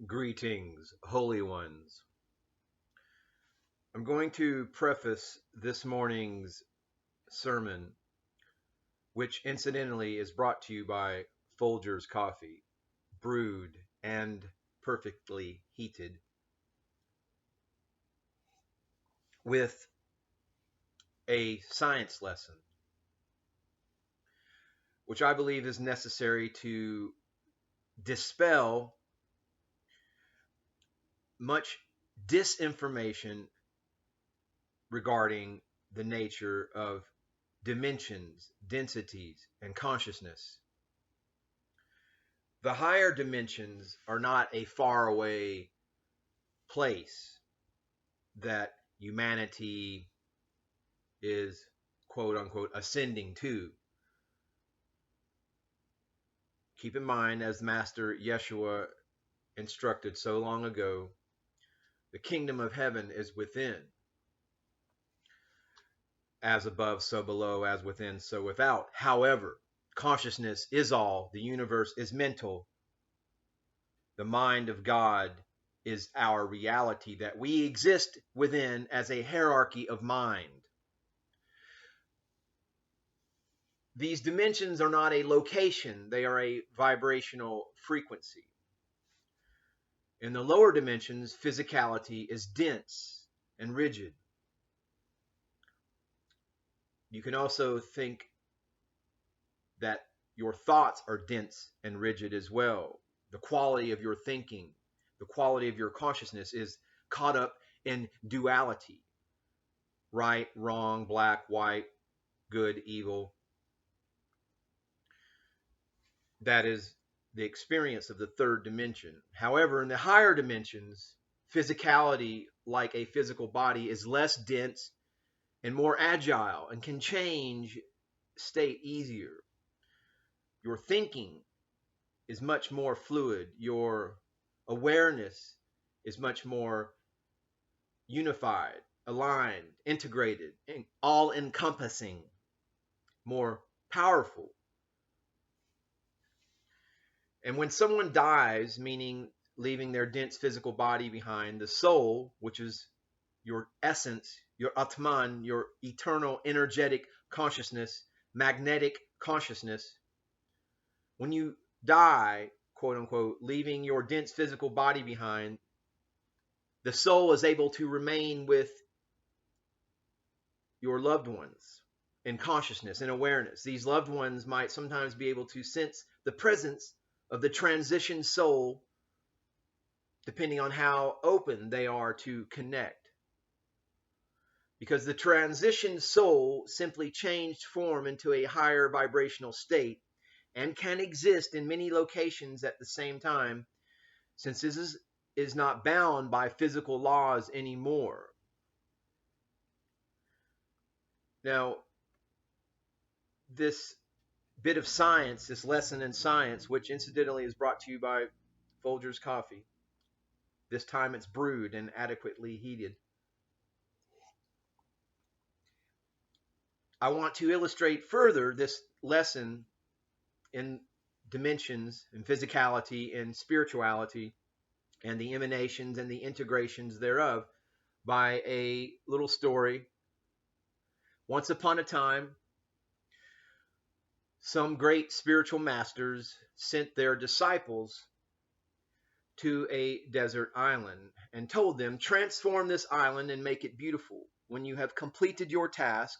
Greetings, holy ones. I'm going to preface this morning's sermon, which incidentally is brought to you by Folgers Coffee, brewed and perfectly heated, with a science lesson, which I believe is necessary to dispel much disinformation regarding the nature of dimensions, densities, and consciousness. The higher dimensions are not a faraway place that humanity is, quote unquote, ascending to. Keep in mind, as Master Yeshua instructed so long ago, the kingdom of heaven is within. As above, so below, as within, so without. However, consciousness is all. The universe is mental. The mind of God is our reality that we exist within as a hierarchy of mind. These dimensions are not a location, they are a vibrational frequency. In the lower dimensions, physicality is dense and rigid. You can also think that your thoughts are dense and rigid as well. The quality of your thinking, the quality of your consciousness is caught up in duality. Right, wrong, black, white, good, evil. That is the experience of the third dimension. However, in the higher dimensions, physicality, like a physical body, is less dense and more agile and can change state easier. Your thinking is much more fluid. Your awareness is much more unified, aligned, integrated, and all-encompassing, more powerful. And when someone dies, meaning leaving their dense physical body behind, the soul, which is your essence, your Atman, your eternal energetic consciousness, magnetic consciousness, when you die, quote unquote, leaving your dense physical body behind, the soul is able to remain with your loved ones in consciousness and awareness. These loved ones might sometimes be able to sense the presence of the transition soul, depending on how open they are to connect. Because the transition soul simply changed form into a higher vibrational state and can exist in many locations at the same time, since this is not bound by physical laws anymore. Now, this bit of science, this lesson in science, which incidentally is brought to you by Folgers Coffee. This time it's brewed and adequately heated. I want to illustrate further this lesson in dimensions and physicality and spirituality and the emanations and the integrations thereof by a little story. Once upon a time, some great spiritual masters sent their disciples to a desert island and told them, transform this island and make it beautiful. When you have completed your task,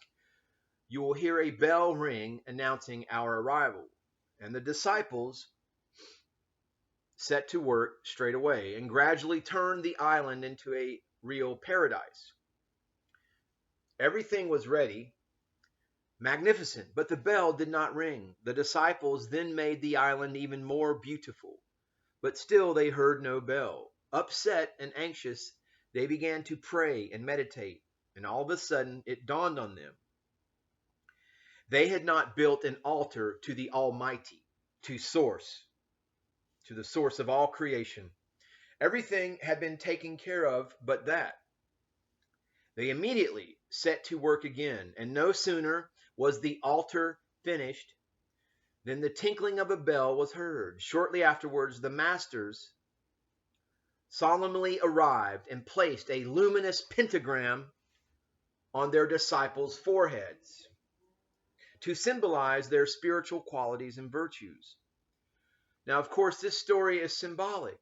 you will hear a bell ring announcing our arrival. And the disciples set to work straight away and gradually turned the island into a real paradise. Everything was ready, magnificent, but the bell did not ring. The disciples then made the island even more beautiful, but still they heard no bell. Upset and anxious, they began to pray and meditate, and all of a sudden it dawned on them. They had not built an altar to the Almighty, to the source of all creation. Everything had been taken care of but that. They immediately set to work again, and no sooner was the altar finished than the tinkling of a bell was heard. Shortly afterwards, the masters solemnly arrived and placed a luminous pentagram on their disciples' foreheads to symbolize their spiritual qualities and virtues. Now, of course, this story is symbolic.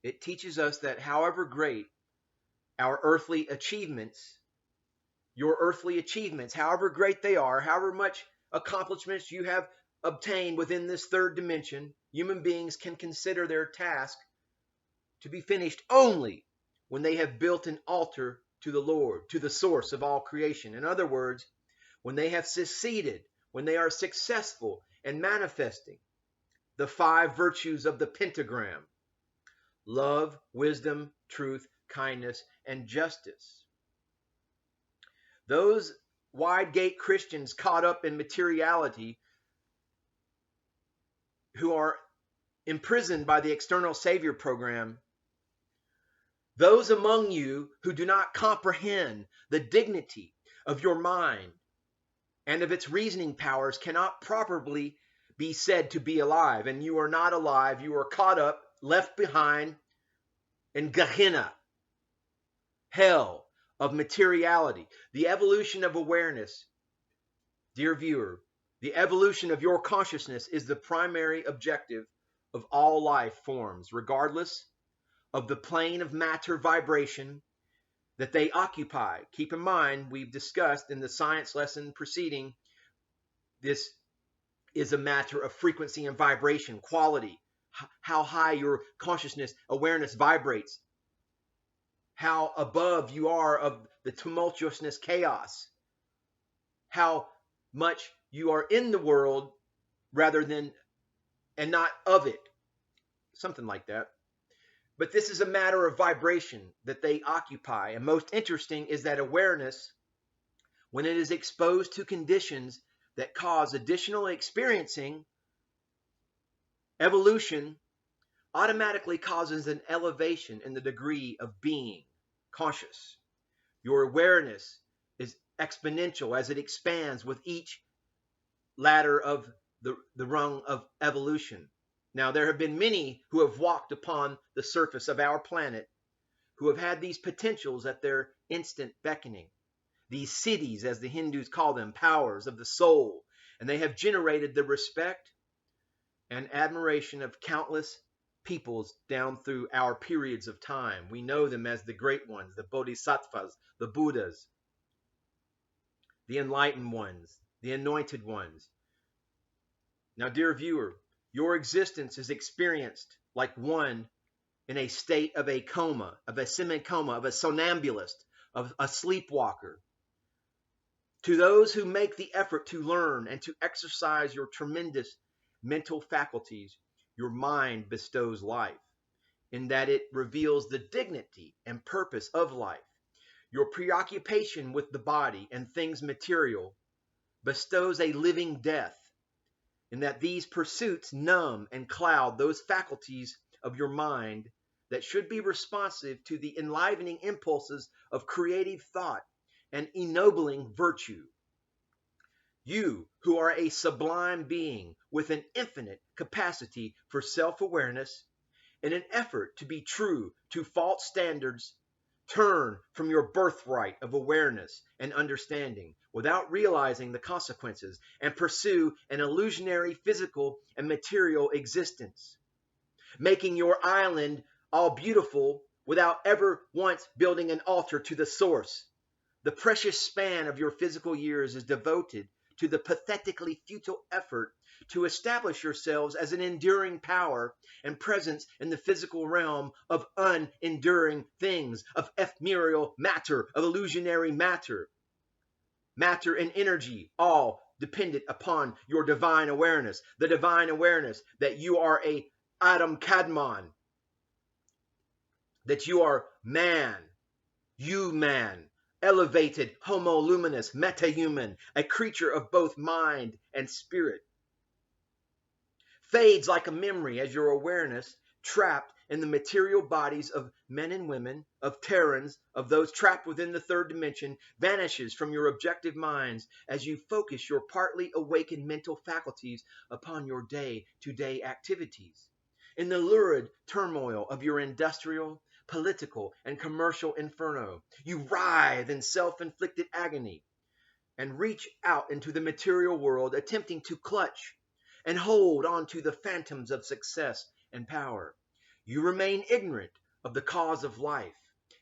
It teaches us that however great our earthly achievements, your earthly achievements, however great they are, however much accomplishments you have obtained within this third dimension, human beings can consider their task to be finished only when they have built an altar to the Lord, to the source of all creation. In other words, when they have succeeded, when they are successful in manifesting the 5 virtues of the pentagram: love, wisdom, truth, kindness, and justice. Those wide gate Christians caught up in materiality, who are imprisoned by the external savior program, those among you who do not comprehend the dignity of your mind and of its reasoning powers cannot properly be said to be alive. And you are not alive. You are caught up, left behind in Gehenna, hell of materiality. The evolution of awareness, dear viewer, the evolution of your consciousness is the primary objective of all life forms, regardless of the plane of matter vibration that they occupy. Keep in mind, we've discussed in the science lesson preceding, this is a matter of frequency and vibration, quality, how high your consciousness awareness vibrates, how above you are of the tumultuousness, chaos, how much you are in the world rather than and not of it, something like that. But this is a matter of vibration that they occupy. And most interesting is that awareness, when it is exposed to conditions that cause additional experiencing, evolution automatically causes an elevation in the degree of being conscious. Your awareness is exponential as it expands with each ladder of the rung of evolution. Now, there have been many who have walked upon the surface of our planet who have had these potentials at their instant beckoning. These siddhis, as the Hindus call them, powers of the soul, and they have generated the respect and admiration of countless peoples down through our periods of time. We know them as the great ones, the bodhisattvas, the Buddhas, the enlightened ones, the anointed ones. Now, dear viewer, your existence is experienced like one in a state of a coma, of a semi-coma, of a somnambulist, of a sleepwalker. To those who make the effort to learn and to exercise your tremendous mental faculties, your mind bestows life, in that it reveals the dignity and purpose of life. Your preoccupation with the body and things material bestows a living death, in that these pursuits numb and cloud those faculties of your mind that should be responsive to the enlivening impulses of creative thought and ennobling virtue. You, who are a sublime being with an infinite capacity for self-awareness, in an effort to be true to false standards, turn from your birthright of awareness and understanding without realizing the consequences and pursue an illusionary physical and material existence, making your island all beautiful without ever once building an altar to the source. The precious span of your physical years is devoted to the pathetically futile effort to establish yourselves as an enduring power and presence in the physical realm of unenduring things, of ephemeral matter, of illusionary matter. Matter and energy, all dependent upon your divine awareness. The divine awareness that you are a Adam Kadmon, that you are man, you man, elevated HOMO luminous metahuman, a creature of both mind and spirit, fades like a memory as your awareness, trapped in the material bodies of men and women, of Terrans, of those trapped within the third dimension, vanishes from your objective minds as you focus your partly awakened mental faculties upon your day-to-day activities. In the lurid turmoil of your industrial, political, and commercial inferno, you writhe in self inflicted agony and reach out into the material world, attempting to clutch and hold on to the phantoms of success and power. You remain ignorant of the cause of life,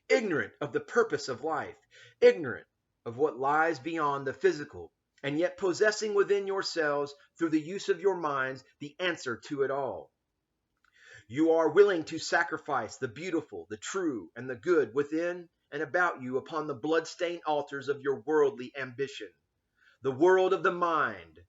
ignorant of the purpose of life, ignorant of what lies beyond the physical, and yet possessing within yourselves, through the use of your minds, the answer to it all. You are willing to sacrifice the beautiful, the true, and the good within and about you upon the blood-stained altars of your worldly ambition. The world of the mind,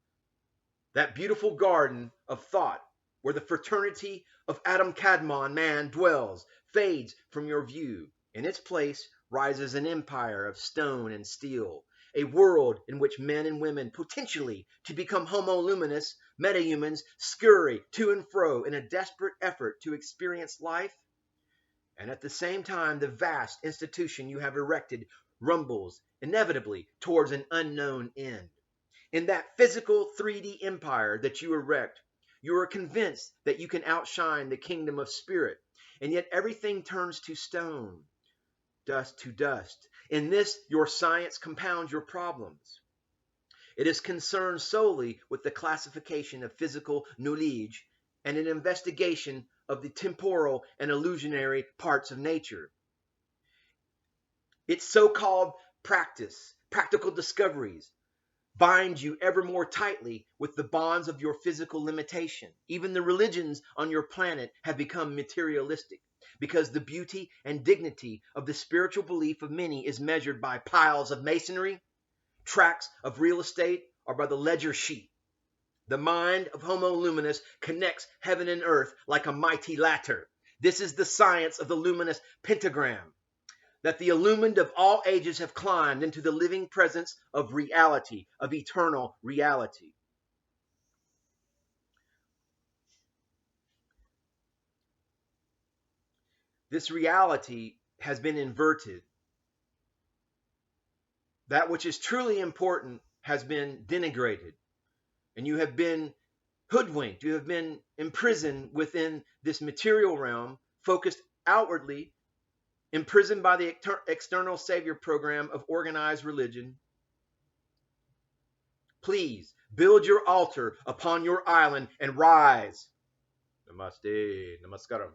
that beautiful garden of thought where the fraternity of Adam Kadmon man dwells, fades from your view. In its place rises an empire of stone and steel, a world in which men and women, potentially to become Homo luminous, metahumans, scurry to and fro in a desperate effort to experience life. And at the same time, the vast institution you have erected rumbles inevitably towards an unknown end. In that physical 3D empire that you erect, you are convinced that you can outshine the kingdom of spirit, and yet everything turns to stone, dust to dust. In this, your science compounds your problems. It is concerned solely with the classification of physical knowledge and an investigation of the temporal and illusionary parts of nature. Its so-called practical discoveries, bind you ever more tightly with the bonds of your physical limitation. Even the religions on your planet have become materialistic, because the beauty and dignity of the spiritual belief of many is measured by piles of masonry, tracts of real estate, or by the ledger sheet. The mind of Homo luminous connects heaven and earth like a mighty ladder. This is the science of the luminous pentagram, that the illumined of all ages have climbed into the living presence of reality, of eternal reality. This reality has been inverted. That which is truly important has been denigrated, and you have been hoodwinked. You have been imprisoned within this material realm, focused outwardly, imprisoned by the external savior program of organized religion. Please build your altar upon your island and rise. Namaste, namaskaram.